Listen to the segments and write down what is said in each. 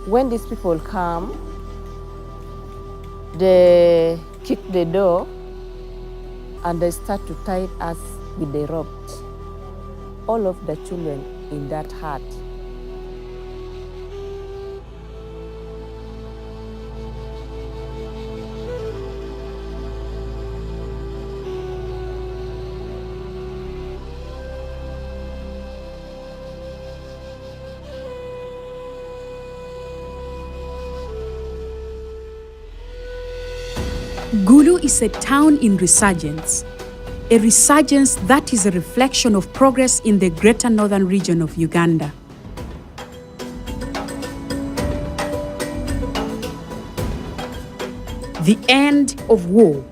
When these people come, they kick the door and they start to tie us with the rope. All of the children in that hut. Gulu is a town in resurgence, a resurgence that is a reflection of progress in the greater northern region of Uganda. The end of war,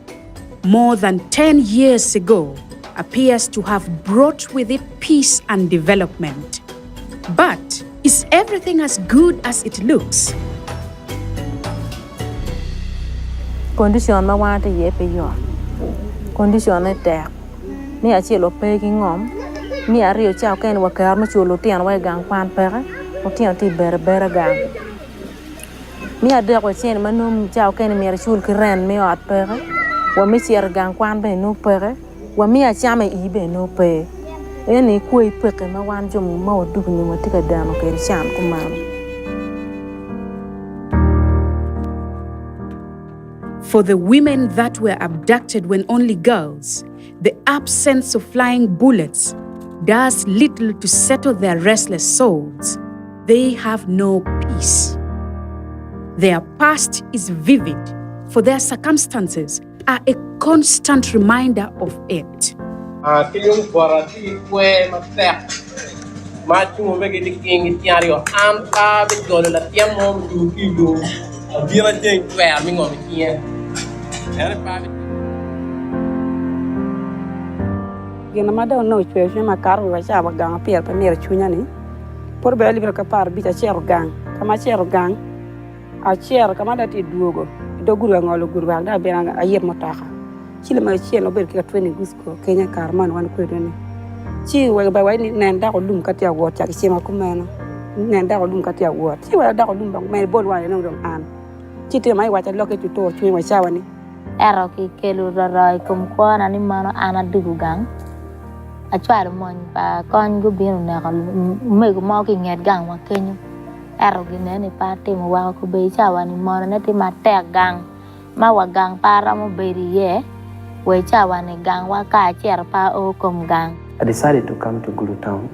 more than 10 years ago, appears to have brought with it peace and development. But is everything as good as it looks? Condition ma want ye pe yo. Condition e tek. Ni a chi lo pe ki ngom. Ni a rio chao ken wa kar ma chulo tian wa gang kwan pere. O tian ti bere gang. Ni a de ko chen ma num chao ken mi chul ki ren mi ot pere. Wa mi chier gang kwan be no pere. Wa mi a chama I be no pe. E ni ku I pe ma wan jom ma o du ni mo ti ka dano ke chan ku mam. For the women that were abducted when only girls, the absence of flying bullets does little to settle their restless souls. They have no peace. Their past is vivid, for their circumstances are a constant reminder of it. Gina mada no chwe ma kar wa cha ba gang pier pa mer chunya ni por be libra ka par bi ta cher gang kama cher gang a cher kama da ti duogo do guru ngolo guru ba da be na ayer motaka chile ma cher no ber ka tweni gusko kenya kar man wan ko do ni chi wa ba wa ni nan da ko lum ka ti awo cha chi ma ku mena nan da ko lum ka ti awo chi wa da ko lum ba me bol wa no dong an chi te mai wa cha lo ke tu to chwe wa cha wa ni ero ki kelu rai kum ko na ni mano ana dugu gang a chwa mon pa kon gu bi na ka me gu mo ki nget gang wa kenyu ero gi ne ni pa te mo wa ko be cha wa ni mo na ti ma te gang ma wa gang para mo be ri ye we cha wa ni gang wa ka cher pa o kum gang. I decided to come to Gulu town,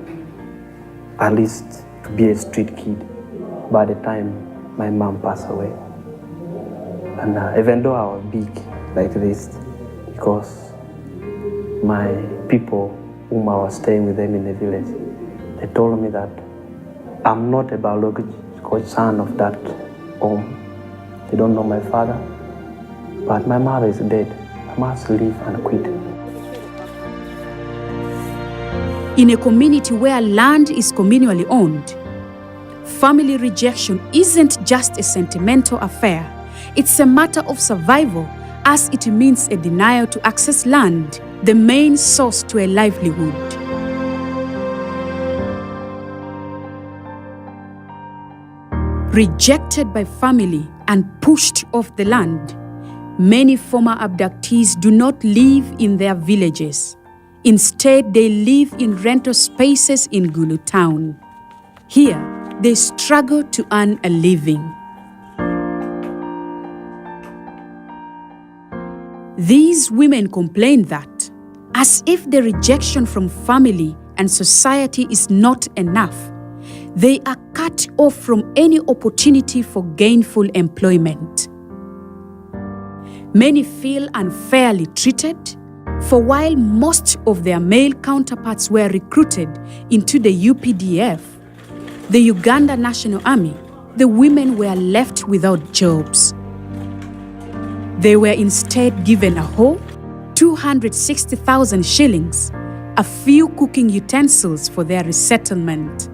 at least to be a street kid by the time my mom passed away. And even though I was big like this, because my people whom I was staying with them in the village, they told me that I'm not a biological son of that home. They don't know my father, but my mother is dead. I must leave and quit. In a community where land is communally owned, family rejection isn't just a sentimental affair. It's a matter of survival, as it means a denial to access land, the main source to a livelihood. Rejected by family and pushed off the land, many former abductees do not live in their villages. Instead, they live in rental spaces in Gulu town. Here, they struggle to earn a living. These women complain that, as if the rejection from family and society is not enough, they are cut off from any opportunity for gainful employment. Many feel unfairly treated, for while most of their male counterparts were recruited into the UPDF, the Uganda National Army, the women were left without jobs. They were instead given a hoe, 260,000 shillings, a few cooking utensils for their resettlement.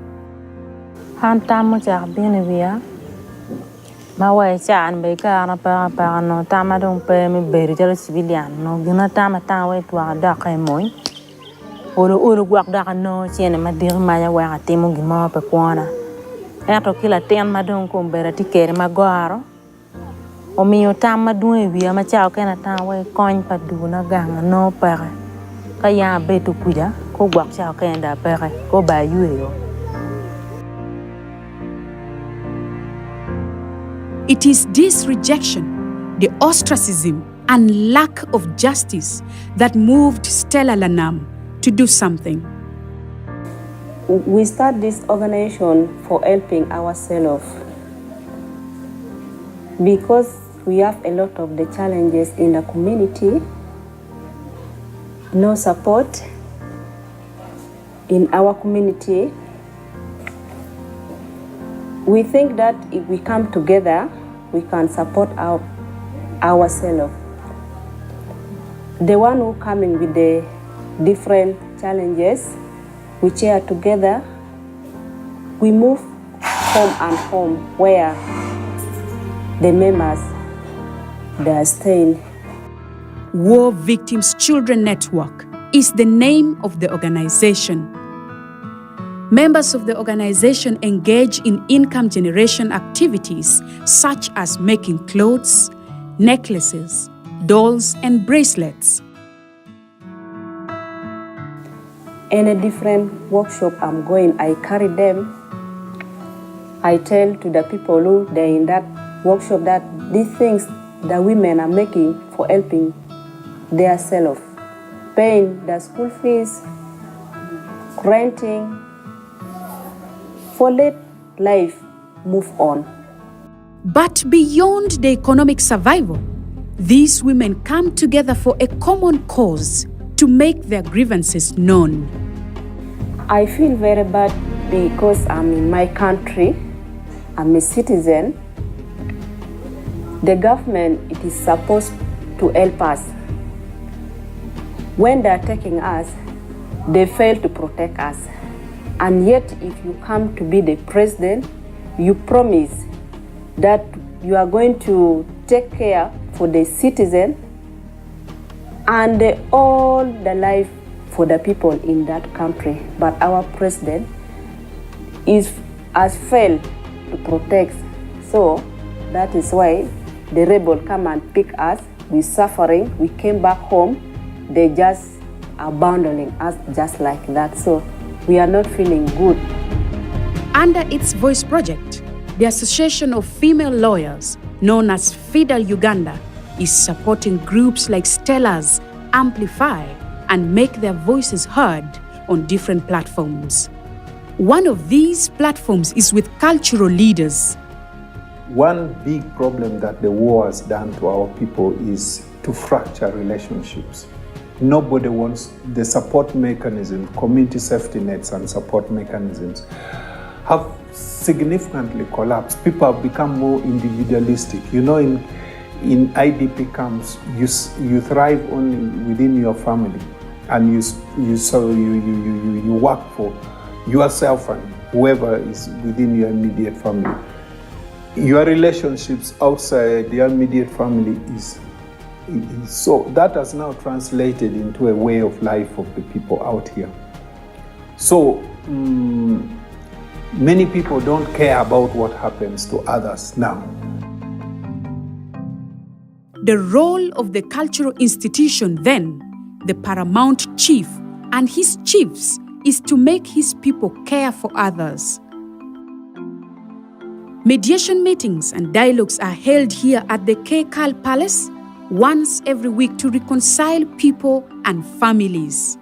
Ma wai cha an be ka na pa no ta ma dong pe mi be ri jalo civilian no gina ta ma ta wai tua da kai moy oro guak da no chene ma dir ma ya wa ti mo gi ma pe kwana Eto kila ten madong kumbera tikere magoro. Omiyo tam madung wiya machao kena tawe kony paduna ganga no pere. Kaya betu kuja ko gwak chao kenda pere ko ba yueyo. It is this rejection, the ostracism, and lack of justice that moved Stella Lanam to do something. We start this organization for helping ourselves because we have a lot of the challenges in the community, no support in our community. We think that if we come together, we can support ourselves. The one who coming with the different challenges, we share together, we move home and home where the members, they are staying. War Victims Children Network is the name of the organization. Members of the organization engage in income generation activities such as making clothes, necklaces, dolls, and bracelets. Any different workshop I'm going, I carry them. I tell to the people who they're in that workshop that these things the women are making for helping their self, paying the school fees, renting, for let life move on. But beyond the economic survival, these women come together for a common cause to make their grievances known. I feel very bad because I'm in my country, I'm a citizen. The government, it is supposed to help us. When they're taking us, they fail to protect us. And yet, if you come to be the president, you promise that you are going to take care for the citizen and all the life for the people in that country. But our president has failed to protect. So that is why the rebel come and pick us. We're suffering. We came back home. They just abandoning us just like that. So we are not feeling good. Under its Voice Project, the Association of Female Lawyers, known as Fida Uganda, is supporting groups like Stella's amplify and make their voices heard on different platforms. One of these platforms is with cultural leaders. One big problem that the war has done to our people is to fracture relationships. Nobody wants the support mechanism, community safety nets and support mechanisms have significantly collapsed. People have become more individualistic. You know, in IDP camps, you thrive only within your family, and you work for yourself and whoever is within your immediate family. Your relationships outside the immediate family is so that has now translated into a way of life of the people out here. So many people don't care about what happens to others now. The role of the cultural institution then, the paramount chief and his chiefs, is to make his people care for others. Mediation meetings and dialogues are held here at the Kekal Palace once every week to reconcile people and families.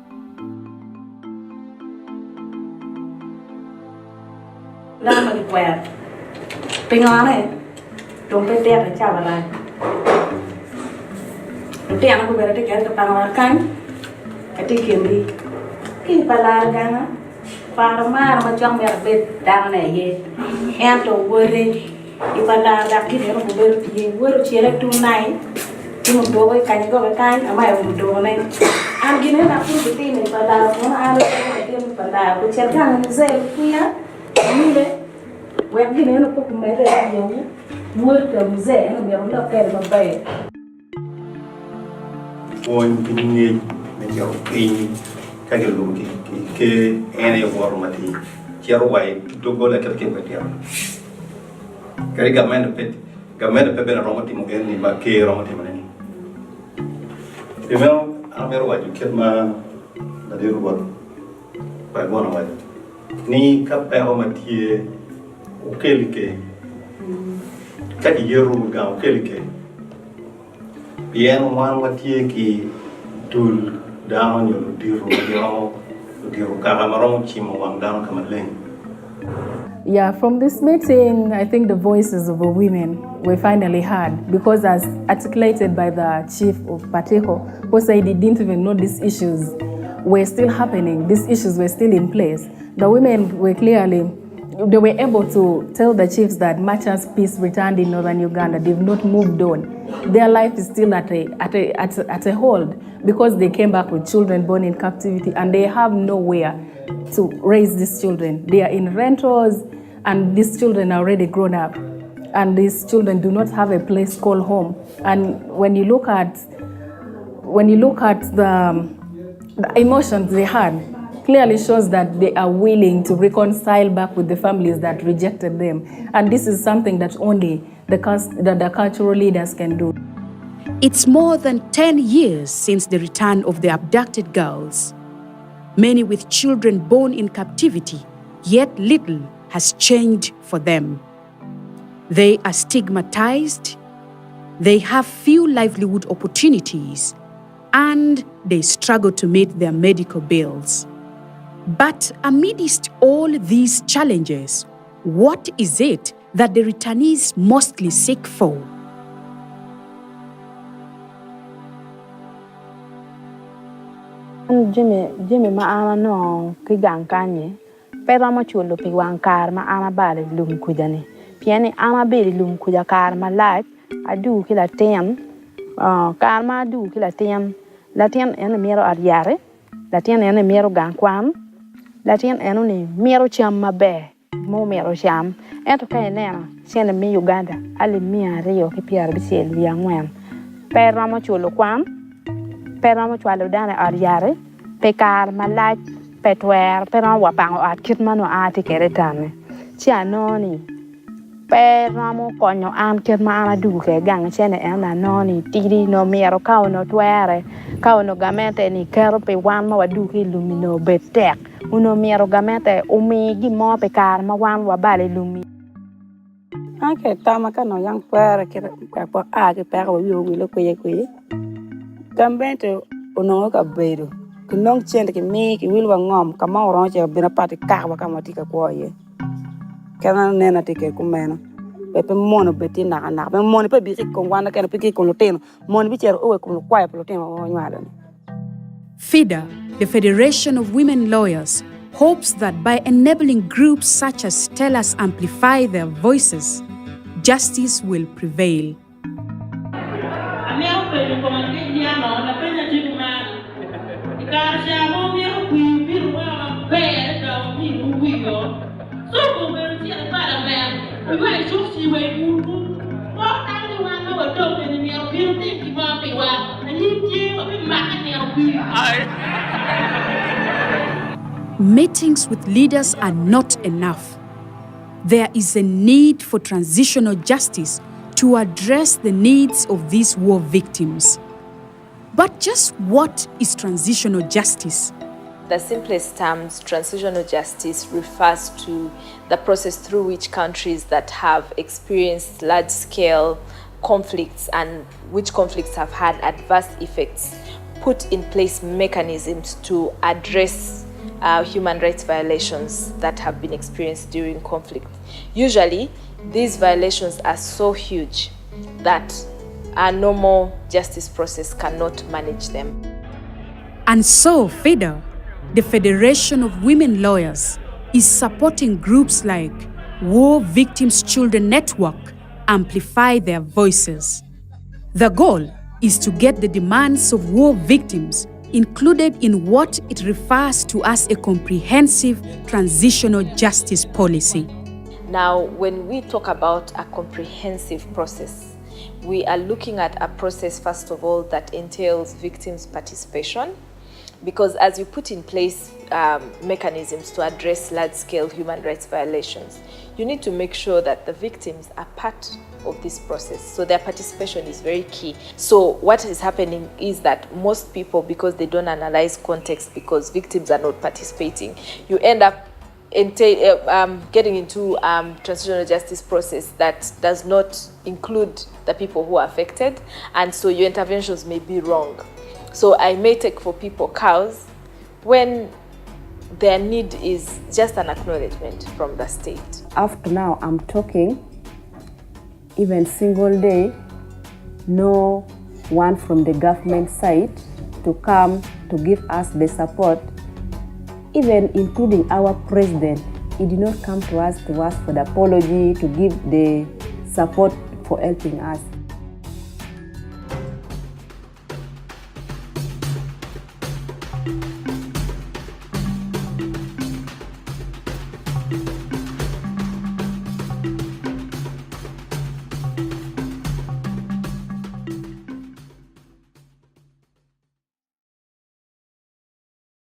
Chiaro wai to go like a king with you. Carry government pet and Romati Mugen, but K Romati. Female, I'm a white, you kill my dear one by one of it. Ni Capelmatia, Okelike, Catty Yeru Gam Kelike. Bien one what ye tool down your dear Caramaron Chim one down come lane. Yeah, from this meeting, I think the voices of the women were finally heard because, as articulated by the chief of Pateco, who said he didn't even know these issues were still happening, these issues were still in place. The women were they were able to tell the chiefs that much as peace returned in northern Uganda, they've not moved on. Their life is still at a hold because they came back with children born in captivity and they have nowhere to raise these children. They are in rentals and these children are already grown up and these children do not have a place called home. And when you look at the emotions they had, clearly shows that they are willing to reconcile back with the families that rejected them. And this is something that only the cultural leaders can do. It's more than 10 years since the return of the abducted girls. Many with children born in captivity, yet little has changed for them. They are stigmatized, they have few livelihood opportunities, and they struggle to meet their medical bills. But amidst all these challenges, what is it that the returnees mostly seek for? Jimmy ma ana no ki gang kanye pero ma chulo pi wan kar ma ana bale lum kujani piani ana be lum kuja kar ma life adu ki la tem kar ma adu ki la tem en mero ariare la tem en mero gang kwan la tem en ni mero cham ma be mo mero cham ento kay nena sene mi Uganda ali mi ario ki piar bi sel wi angwen pero ma chulo kwan pero mo chwalo dane ariare pe kar malaj petwer pero wa pango at kitmano ati keretane chi anoni pero mo konyo am kitma ana duke gang chene ena noni tiri no miero kao no twere kao no gamente ni kero pe wan ma waduke lumino betek uno miero gamente umi gi mo pe kar ma wan wa bale lumi Anche tamaka no yang kwere ke po a ke pe ko yo wi lo kwe Gambente ono ka bedo. Kunong chende ke mi ki wilwa ngom ka ma oron che bina pati ka wa ka matika ko ye. Kana nena tike kumena. Pe mono beti na pe mono pe bi ko wana kana pe ki ko loteno. Mono bi cher o ko kwa pe loteno o nyala. Fida, the Federation of Women Lawyers, hopes that by enabling groups such as Stellas amplify their voices, justice will prevail. Meetings with leaders are not enough. There is a need for transitional justice to address the needs of these war victims. But just what is transitional justice? The simplest terms, transitional justice refers to the process through which countries that have experienced large-scale conflicts and which conflicts have had adverse effects put in place mechanisms to address human rights violations that have been experienced during conflict. Usually, these violations are so huge that a normal justice process cannot manage them. And so, Fida, the Federation of Women Lawyers, is supporting groups like War Victims Children Network amplify their voices. The goal is to get the demands of war victims included in what it refers to as a comprehensive transitional justice policy. Now, when we talk about a comprehensive process, we are looking at a process, first of all, that entails victims' participation, because as you put in place mechanisms to address large-scale human rights violations, you need to make sure that the victims are part of this process. So their participation is very key. So what is happening is that most people, because they don't analyze context, because victims are not participating, you end up getting into transitional justice process that does not include the people who are affected, and so your interventions may be wrong. So I may take for people cows when their need is just an acknowledgement from the state. After now, I'm talking, even single day, no one from the government side to come to give us the support, even including our president. He did not come to us to ask for the apology, to give the support for helping us.